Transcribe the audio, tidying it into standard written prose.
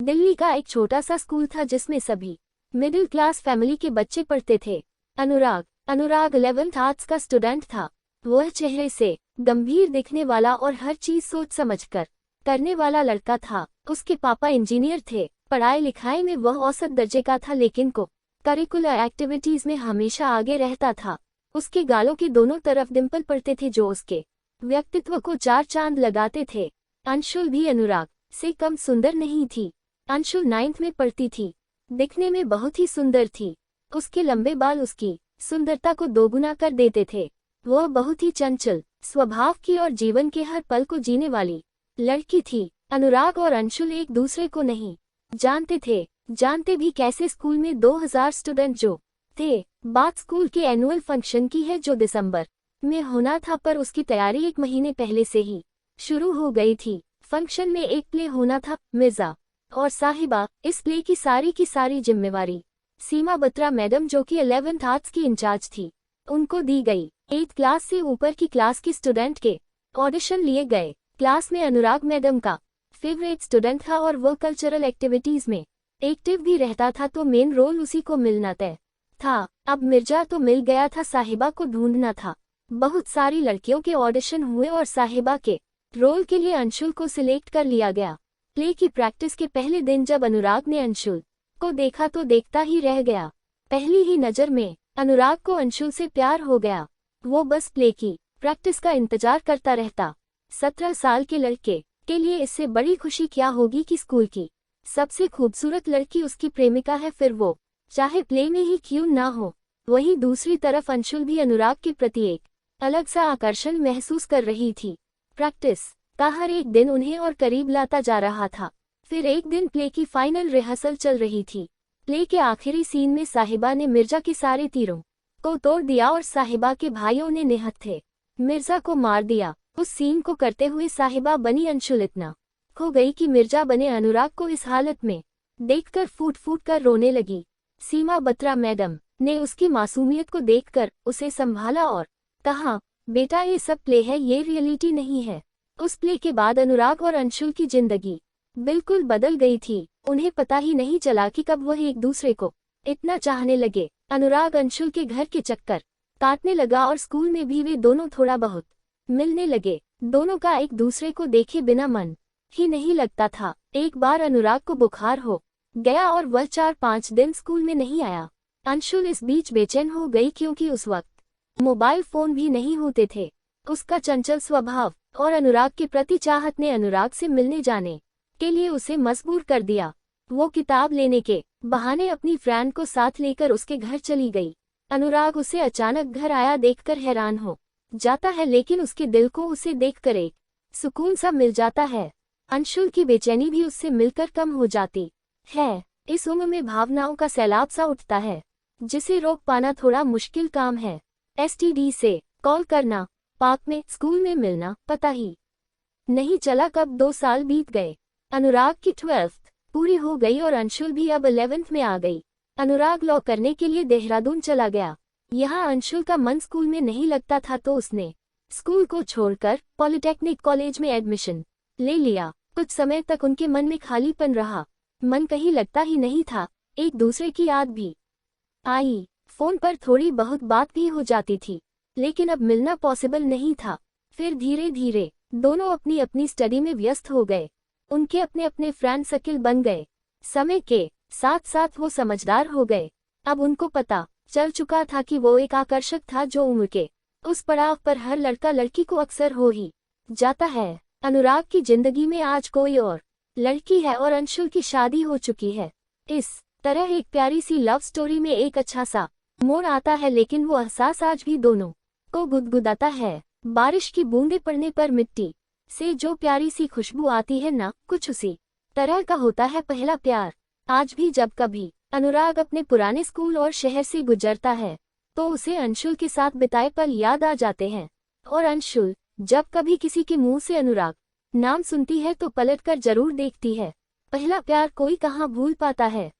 दिल्ली का एक छोटा सा स्कूल था जिसमें सभी मिडिल क्लास फैमिली के बच्चे पढ़ते थे। अनुराग 11th आर्ट्स का स्टूडेंट था। वह चेहरे से गंभीर दिखने वाला और हर चीज सोच समझकर करने वाला लड़का था। उसके पापा इंजीनियर थे। पढ़ाई लिखाई में वह औसत दर्जे का था, लेकिन करिकुलर एक्टिविटीज में हमेशा आगे रहता था। उसके गालों के दोनों तरफ डिंपल पड़ते थे जो उसके व्यक्तित्व को चार चांद लगाते थे। अंशुल भी अनुराग से कम सुंदर नहीं थी। अंशुल 9th में पढ़ती थी। दिखने में बहुत ही सुंदर थी। उसके लंबे बाल उसकी सुंदरता को दोगुना कर देते थे। वह बहुत ही चंचल स्वभाव की और जीवन के हर पल को जीने वाली लड़की थी। अनुराग और अंशुल एक दूसरे को नहीं जानते थे। जानते भी कैसे? स्कूल में 2000 स्टूडेंट जो थे। बात स्कूल के एनुअल फंक्शन की है जो दिसंबर में होना था, पर उसकी तैयारी 1 महीने पहले से ही शुरू हो गई थी। फंक्शन में एक प्ले होना था, मिर्जा और साहिबा। इस प्ले की सारी जिम्मेवारी सीमा बत्रा मैडम, जो कि 11th आर्ट्स की इंचार्ज थी, उनको दी गई। 8th क्लास से ऊपर की क्लास के स्टूडेंट के ऑडिशन लिए गए। क्लास में अनुराग मैडम का फेवरेट स्टूडेंट था और वह कल्चरल एक्टिविटीज में एक्टिव भी रहता था, तो मेन रोल उसी को मिलना तय था। अब मिर्जा तो मिल गया था, साहिबा को ढूंढना था। बहुत सारी लड़कियों के ऑडिशन हुए और साहिबा के रोल के लिए अंशुल को सिलेक्ट कर लिया गया। प्ले की प्रैक्टिस के पहले दिन जब अनुराग ने अंशुल को देखा तो देखता ही रह गया। पहली ही नजर में अनुराग को अंशुल से प्यार हो गया। वो बस प्ले की प्रैक्टिस का इंतजार करता रहता। 17 साल के लड़के के लिए इससे बड़ी खुशी क्या होगी कि स्कूल की सबसे खूबसूरत लड़की उसकी प्रेमिका है, फिर वो चाहे प्ले में ही क्यों ना हो। वहीं दूसरी तरफ अंशुल भी अनुराग के प्रति एक अलग सा आकर्षण महसूस कर रही थी। प्रैक्टिस का हर एक दिन उन्हें और करीब लाता जा रहा था। फिर एक दिन प्ले की फाइनल रिहर्सल चल रही थी। प्ले के आखिरी सीन में साहिबा ने मिर्जा के सारे तीरों को तोड़ दिया और साहिबा के भाइयों ने निहत्थे मिर्जा को मार दिया। उस सीन को करते हुए साहिबा बनी अंशुल इतना खो गई कि मिर्जा बने अनुराग को इस हालत में देखकर फूट फूट कर रोने लगी। सीमा बत्रा मैडम ने उसकी मासूमियत को देखकर उसे संभाला और कहा, बेटा ये सब प्ले है, ये रियलिटी नहीं है। उस प्ले के बाद अनुराग और अंशुल की जिंदगी बिल्कुल बदल गई थी। उन्हें पता ही नहीं चला कि कब वह एक दूसरे को इतना चाहने लगे। अनुराग अंशुल के घर के चक्कर काटने लगा और स्कूल में भी वे दोनों थोड़ा बहुत मिलने लगे। दोनों का एक दूसरे को देखे बिना मन ही नहीं लगता था। एक बार अनुराग को बुखार हो गया और वह 4-5 दिन स्कूल में नहीं आया। अंशुल इस बीच बेचैन हो गई, क्योंकि उस वक्त मोबाइल फोन भी नहीं होते थे। उसका चंचल स्वभाव और अनुराग के प्रति चाहत ने अनुराग से मिलने जाने के लिए उसे मजबूर कर दिया। वो किताब लेने के बहाने अपनी फ्रेंड को साथ लेकर उसके घर चली गई। अनुराग उसे अचानक घर आया देखकर हैरान हो जाता है, लेकिन उसके दिल को उसे देखकर एक सुकून सा मिल जाता है। अंशुल की बेचैनी भी उससे मिलकर कम हो जाती है। इस उम्र में भावनाओं का सैलाब सा उठता है, जिसे रोक पाना थोड़ा मुश्किल काम है। STD से कॉल करना, पार्क में, स्कूल में मिलना, पता ही नहीं चला कब 2 साल बीत गए। अनुराग की 12th पूरी हो गई और अंशुल भी अब 11th में आ गई। अनुराग लॉ करने के लिए देहरादून चला गया। यहाँ अंशुल का मन स्कूल में नहीं लगता था, तो उसने स्कूल को छोड़कर पॉलिटेक्निक कॉलेज में एडमिशन ले लिया। कुछ समय तक उनके मन में खालीपन रहा। मन कहीं लगता ही नहीं था। एक दूसरे की याद भी आई। फोन पर थोड़ी बहुत बात भी हो जाती थी, लेकिन अब मिलना पॉसिबल नहीं था। फिर धीरे धीरे दोनों अपनी अपनी स्टडी में व्यस्त हो गए। उनके अपने अपने फ्रेंड सर्किल बन गए। समय के साथ साथ वो समझदार हो गए। अब उनको पता चल चुका था कि वो एक आकर्षक था, जो उम्र के उस पड़ाव पर हर लड़का लड़की को अक्सर हो ही जाता है। अनुराग की जिंदगी में आज कोई और लड़की है और अंशुल की शादी हो चुकी है। इस तरह एक प्यारी सी लव स्टोरी में एक अच्छा सा मोड़ आता है, लेकिन वो एहसास आज भी दोनों को गुदगुदाता है। बारिश की बूंदें पड़ने पर मिट्टी से जो प्यारी सी खुशबू आती है ना, कुछ उसी तरह का होता है पहला प्यार। आज भी जब कभी अनुराग अपने पुराने स्कूल और शहर से गुजरता है, तो उसे अंशुल के साथ बिताए पल याद आ जाते हैं। और अंशुल जब कभी किसी के मुंह से अनुराग नाम सुनती है तो पलटकर जरूर देखती है। पहला प्यार कोई कहाँ भूल पाता है।